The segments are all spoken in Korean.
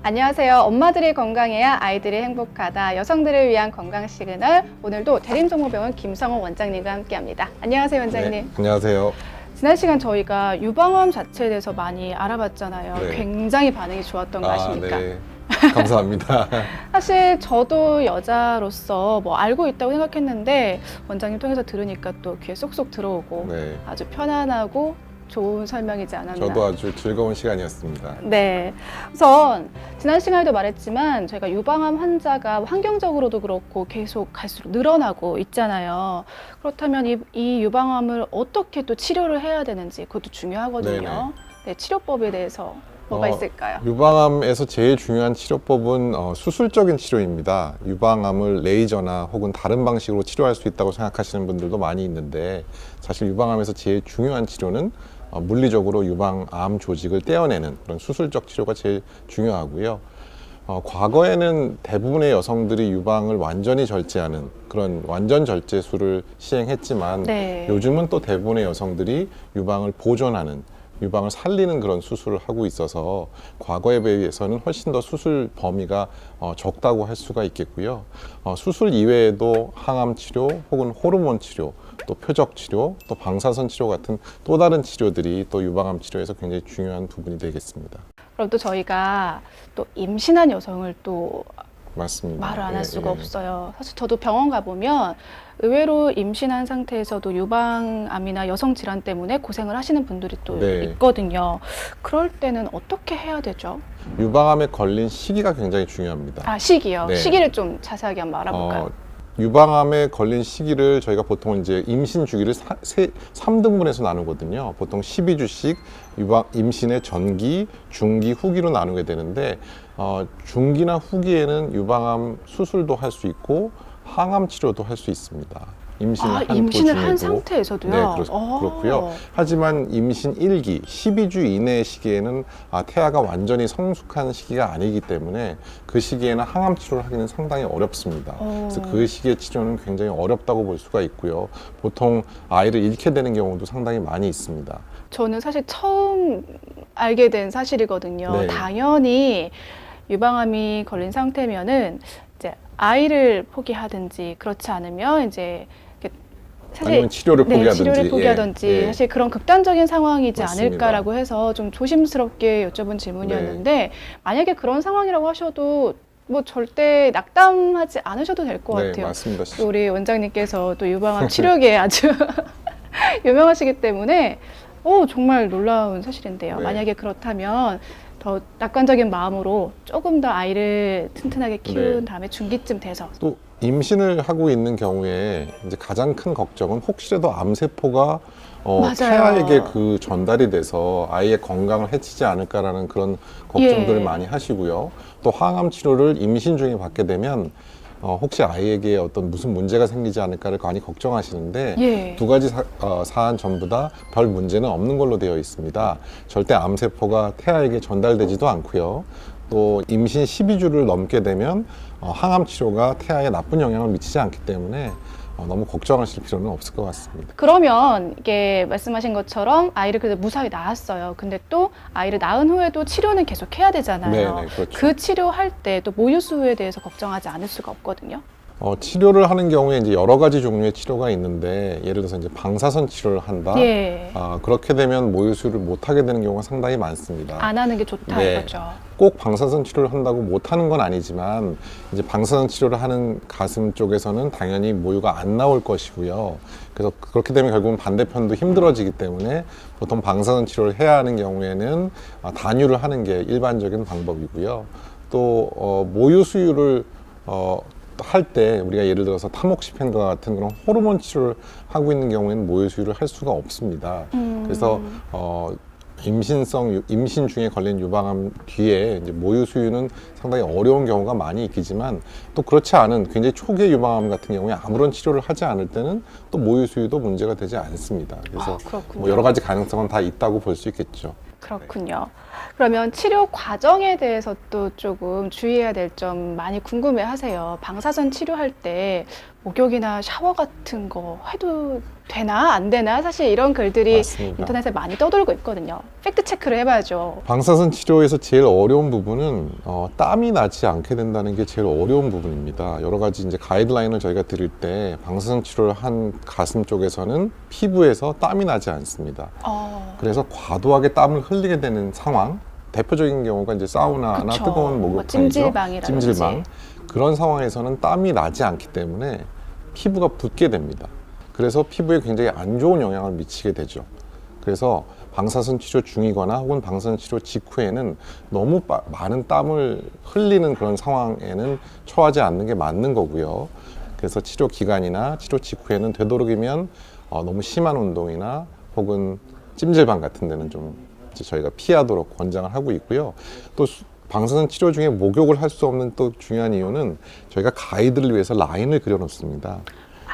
안녕하세요. 엄마들이 건강해야 아이들이 행복하다. 여성들을 위한 건강 시그널. 오늘도 대림성모병원 김성호 원장님과 함께합니다. 안녕하세요, 원장님. 네, 안녕하세요. 지난 시간 저희가 유방암 자체에 대해서 많이 알아봤잖아요. 네. 굉장히 반응이 좋았던 거 아십니까? 네. 감사합니다. 사실 저도 여자로서 뭐 알고 있다고 생각했는데 원장님 통해서 들으니까 또 귀에 쏙쏙 들어오고 네. 아주 편안하고 좋은 설명이지 않았나. 저도 아주 즐거운 시간이었습니다. 네. 우선 지난 시간에도 말했지만 저희가 유방암 환자가 환경적으로도 그렇고 계속 갈수록 늘어나고 있잖아요. 그렇다면 이 유방암을 어떻게 또 치료를 해야 되는지 그것도 중요하거든요. 네네. 네, 치료법에 대해서 뭐가 있을까요? 유방암에서 제일 중요한 치료법은 수술적인 치료입니다. 유방암을 레이저나 혹은 다른 방식으로 치료할 수 있다고 생각하시는 분들도 많이 있는데 사실 유방암에서 제일 중요한 치료는 물리적으로 유방암 조직을 떼어내는 그런 수술적 치료가 제일 중요하고요. 과거에는 대부분의 여성들이 유방을 완전히 절제하는 그런 완전 절제술을 시행했지만 네. 요즘은 또 대부분의 여성들이 유방을 보존하는 유방을 살리는 그런 수술을 하고 있어서 과거에 비해서는 훨씬 더 수술 범위가 적다고 할 수가 있겠고요. 수술 이외에도 항암 치료 혹은 호르몬 치료, 또 표적 치료, 또 방사선 치료 같은 또 다른 치료들이 또 유방암 치료에서 굉장히 중요한 부분이 되겠습니다. 그럼 또 저희가 또 임신한 여성을 또 맞습니다. 말을 안 할 수가 예. 없어요. 사실 저도 병원 가보면 의외로 임신한 상태에서도 유방암이나 여성 질환 때문에 고생을 하시는 분들이 또 네. 있거든요. 그럴 때는 어떻게 해야 되죠? 유방암에 걸린 시기가 굉장히 중요합니다. 아, 시기요. 네. 시기를 좀 자세하게 한번 알아볼까요? 유방암에 걸린 시기를 저희가 보통 이제 임신 주기를 3등분해서 나누거든요. 보통 12주씩 임신의 전기, 중기, 후기로 나누게 되는데 중기나 후기에는 유방암 수술도 할 수 있고 항암 치료도 할 수 있습니다. 임신을 한 상태에서도요? 네, 그렇고요. 하지만 임신 1기, 12주 이내의 시기에는 태아가 완전히 성숙한 시기가 아니기 때문에 그 시기에는 항암 치료를 하기는 상당히 어렵습니다. 그래서 그 시기의 치료는 굉장히 어렵다고 볼 수가 있고요. 보통 아이를 잃게 되는 경우도 상당히 많이 있습니다. 저는 사실 처음 알게 된 사실이거든요. 네. 당연히 유방암이 걸린 상태면은 이제 아이를 포기하든지 그렇지 않으면 이제 사실 아니면 치료를 포기하든지. 치료를 포기하든지 예. 사실 그런 극단적인 상황이지 맞습니다. 않을까라고 해서 좀 조심스럽게 여쭤본 질문이었는데 만약에 그런 상황이라고 하셔도 뭐 절대 낙담하지 않으셔도 될 것 네, 같아요. 맞습니다. 또 우리 원장님께서 또 유방암 치료계에 아주 유명하시기 때문에 정말 놀라운 사실인데요. 네. 만약에 그렇다면 더 낙관적인 마음으로 조금 더 아이를 튼튼하게 키운 네. 다음에 중기쯤 돼서 또 임신을 하고 있는 경우에 이제 가장 큰 걱정은 혹시라도 암세포가 맞아요. 태아에게 그 전달이 돼서 아이의 건강을 해치지 않을까라는 그런 걱정들을 예. 많이 하시고요. 또 항암 치료를 임신 중에 받게 되면 혹시 아이에게 어떤 무슨 문제가 생기지 않을까를 많이 걱정하시는데 예. 두 가지 사안 전부 다 별 문제는 없는 걸로 되어 있습니다. 절대 암세포가 태아에게 전달되지도 않고요. 또 임신 12주를 넘게 되면 항암 치료가 태아에 나쁜 영향을 미치지 않기 때문에 너무 걱정하실 필요는 없을 것 같습니다. 그러면 이게 말씀하신 것처럼 아이를 그래도 무사히 낳았어요. 근데 또 아이를 낳은 후에도 치료는 계속 해야 되잖아요. 네네, 그렇죠. 그 치료할 때 또 모유 수유에 대해서 걱정하지 않을 수가 없거든요. 치료를 하는 경우에 이제 여러 가지 종류의 치료가 있는데 예를 들어서 이제 방사선 치료를 한다. 예. 그렇게 되면 모유 수유를 못 하게 되는 경우가 상당히 많습니다. 안 하는 게 좋다 네. 이거죠. 꼭 방사선 치료를 한다고 못 하는 건 아니지만 이제 방사선 치료를 하는 가슴 쪽에서는 당연히 모유가 안 나올 것이고요. 그래서 그렇게 되면 결국은 반대편도 힘들어지기 때문에 보통 방사선 치료를 해야 하는 경우에는 단유를 하는 게 일반적인 방법이고요. 또 모유 수유를 할 때 우리가 예를 들어서 타목시펜과 같은 그런 호르몬 치료를 하고 있는 경우에는 모유 수유를 할 수가 없습니다. 그래서 임신 중에 걸린 유방암 뒤에 이제 모유 수유는 상당히 어려운 경우가 많이 있겠지만 또 그렇지 않은 굉장히 초기의 유방암 같은 경우에 아무런 치료를 하지 않을 때는 또 모유 수유도 문제가 되지 않습니다. 그래서 그렇군요. 뭐 여러 가지 가능성은 다 있다고 볼 수 있겠죠. 그렇군요. 그러면 치료 과정에 대해서 또 조금 주의해야 될 점 많이 궁금해 하세요. 방사선 치료할 때 목욕이나 샤워 같은 거 해도 되나 안 되나 사실 이런 글들이 맞습니다. 인터넷에 많이 떠돌고 있거든요. 팩트 체크를 해봐야죠. 방사선 치료에서 제일 어려운 부분은 땀이 나지 않게 된다는 게 제일 어려운 부분입니다. 여러 가지 이제 가이드라인을 저희가 드릴 때 방사선 치료를 한 가슴 쪽에서는 피부에서 땀이 나지 않습니다. 그래서 과도하게 땀을 흘리게 되는 상황, 대표적인 경우가 이제 사우나나 그쵸. 뜨거운 뭐 목욕탕이죠. 찜질방이라든지. 찜질방. 그런 상황에서는 땀이 나지 않기 때문에 피부가 붓게 됩니다. 그래서 피부에 굉장히 안 좋은 영향을 미치게 되죠. 그래서 방사선 치료 중이거나 혹은 방사선 치료 직후에는 너무 많은 땀을 흘리는 그런 상황에는 처하지 않는 게 맞는 거고요. 그래서 치료 기간이나 치료 직후에는 되도록이면 너무 심한 운동이나 혹은 찜질방 같은 데는 좀 이제 저희가 피하도록 권장을 하고 있고요. 또 방사선 치료 중에 목욕을 할 수 없는 또 중요한 이유는 저희가 가이드를 위해서 라인을 그려 놓습니다.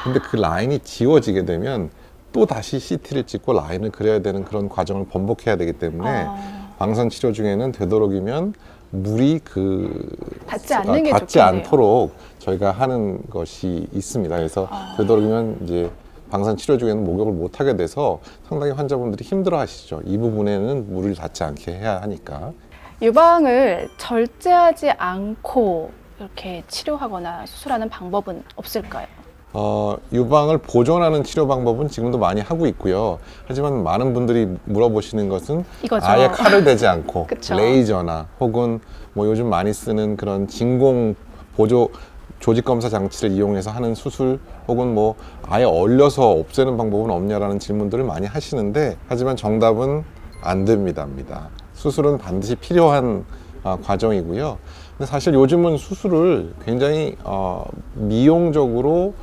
근데 그 라인이 지워지게 되면 또 다시 CT를 찍고 라인을 그려야 되는 그런 과정을 번복해야 되기 때문에 방사선 치료 중에는 되도록이면 물이 닿지 않는 게 닿지 좋겠네요. 않도록 저희가 하는 것이 있습니다. 그래서 되도록이면 이제 방사선 치료 중에는 목욕을 못 하게 돼서 상당히 환자분들이 힘들어 하시죠. 이 부분에는 물을 닿지 않게 해야 하니까. 유방을 절제하지 않고 이렇게 치료하거나 수술하는 방법은 없을까요? 유방을 보존하는 치료 방법은 지금도 많이 하고 있고요. 하지만 많은 분들이 물어보시는 것은 이거죠. 아예 칼을 대지 않고 그쵸. 레이저나 혹은 뭐 요즘 많이 쓰는 그런 진공 보조 조직 검사 장치를 이용해서 하는 수술 혹은 뭐 아예 얼려서 없애는 방법은 없냐라는 질문들을 많이 하시는데 하지만 정답은 안 됩니다. 수술은 반드시 필요한 과정이고요. 근데 사실 요즘은 수술을 굉장히 미용적으로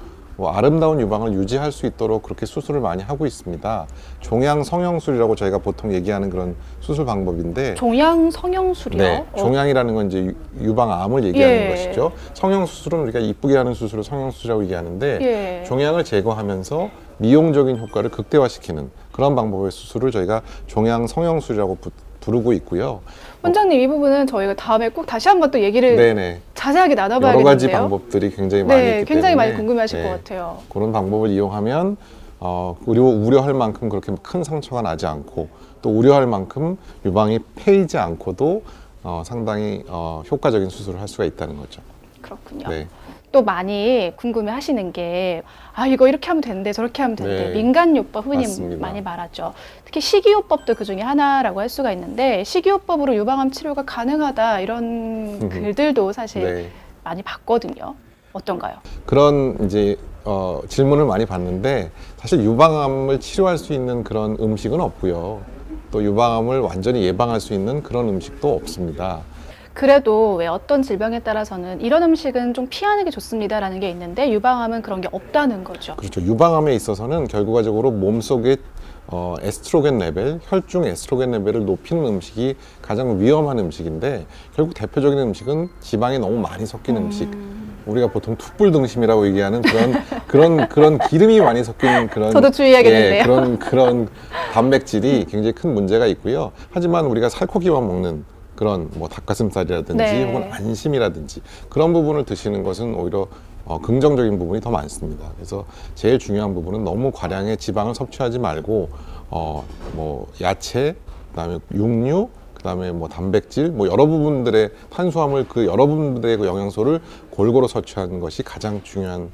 아름다운 유방을 유지할 수 있도록 그렇게 수술을 많이 하고 있습니다. 종양 성형술이라고 저희가 보통 얘기하는 그런 수술 방법인데 종양 성형술이요? 네, 종양이라는 건 이제 유방암을 얘기하는 예. 것이죠. 성형수술은 우리가 이쁘게 하는 수술을 성형수술이라고 얘기하는데 예. 종양을 제거하면서 미용적인 효과를 극대화시키는 그런 방법의 수술을 저희가 종양 성형술이라고 부르고 있고요. 원장님 이 부분은 저희가 다음에 꼭 다시 한번 또 얘기를 네네. 자세하게 나눠봐야겠는데요. 여러 가지 방법들이 굉장히 많이 네, 있기 굉장히 때문에 많이 궁금해하실 네, 것 같아요. 그런 방법을 이용하면 우려할 만큼 그렇게 큰 상처가 나지 않고 또 우려할 만큼 유방이 패이지 않고도 상당히 효과적인 수술을 할 수가 있다는 거죠. 그렇군요. 네. 또 많이 궁금해 하시는 게 이거 이렇게 하면 되는데 저렇게 하면 되는데 네. 민간요법 흔히 맞습니다. 많이 말하죠. 특히 식이요법도 그 중에 하나라고 할 수가 있는데 식이요법으로 유방암 치료가 가능하다 이런 글들도 사실 네. 많이 봤거든요. 어떤가요? 그런 이제 질문을 많이 받는데 사실 유방암을 치료할 수 있는 그런 음식은 없고요. 또 유방암을 완전히 예방할 수 있는 그런 음식도 없습니다. 그래도 왜 어떤 질병에 따라서는 이런 음식은 좀 피하는 게 좋습니다라는 게 있는데 유방암은 그런 게 없다는 거죠. 그렇죠. 유방암에 있어서는 결과적으로 몸속의 에스트로겐 레벨, 혈중 에스트로겐 레벨을 높이는 음식이 가장 위험한 음식인데 결국 대표적인 음식은 지방이 너무 많이 섞인 음식. 우리가 보통 툭불 등심이라고 얘기하는 그런 기름이 많이 섞인 그런 저도 주의해야겠는데요. 그런 단백질이 굉장히 큰 문제가 있고요. 하지만 우리가 살코기만 먹는 그런 뭐 닭가슴살이라든지 네. 혹은 안심이라든지 그런 부분을 드시는 것은 오히려 긍정적인 부분이 더 많습니다. 그래서 제일 중요한 부분은 너무 과량의 지방을 섭취하지 말고 뭐 야채, 그다음에 육류, 그다음에 뭐 단백질, 뭐 여러 부분들의 탄수화물 그 여러 부분들의 그 영양소를 골고루 섭취하는 것이 가장 중요한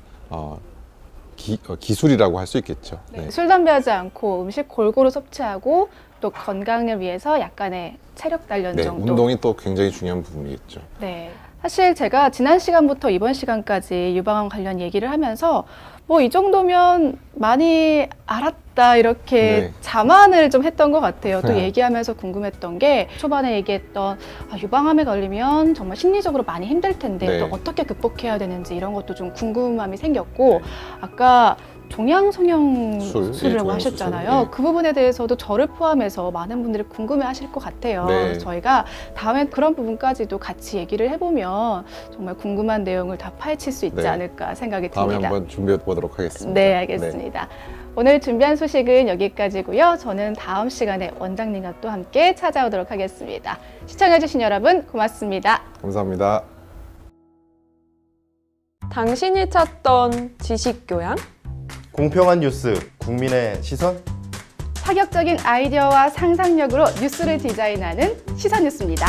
기술이라고 할 수 있겠죠. 네. 술, 담배 하지 않고 음식 골고루 섭취하고 또 건강을 위해서 약간의 체력 단련 네, 정도. 운동이 또 굉장히 중요한 부분이겠죠. 네. 사실 제가 지난 시간부터 이번 시간까지 유방암 관련 얘기를 하면서 뭐 이 정도면 많이 알았다 이렇게 네. 자만을 좀 했던 것 같아요. 또 네. 얘기하면서 궁금했던 게 초반에 얘기했던 유방암에 걸리면 정말 심리적으로 많이 힘들 텐데 네. 또 어떻게 극복해야 되는지 이런 것도 좀 궁금함이 생겼고 아까 종양 성형술이라고 네, 하셨잖아요. 종양수술. 네. 그 부분에 대해서도 저를 포함해서 많은 분들이 궁금해하실 것 같아요. 네. 그래서 저희가 다음에 그런 부분까지도 같이 얘기를 해보면 정말 궁금한 내용을 다 파헤칠 수 있지 네. 않을까 생각이 다음에 듭니다. 한번 준비해 보도록 하겠습니다. 네, 알겠습니다. 오늘 준비한 소식은 여기까지고요. 저는 다음 시간에 원장님과 또 함께 찾아오도록 하겠습니다. 시청해주신 여러분 고맙습니다. 감사합니다. 당신이 찾던 지식교양? 공평한 뉴스, 국민의 시선. 파격적인 아이디어와 상상력으로 뉴스를 디자인하는 시선 뉴스입니다.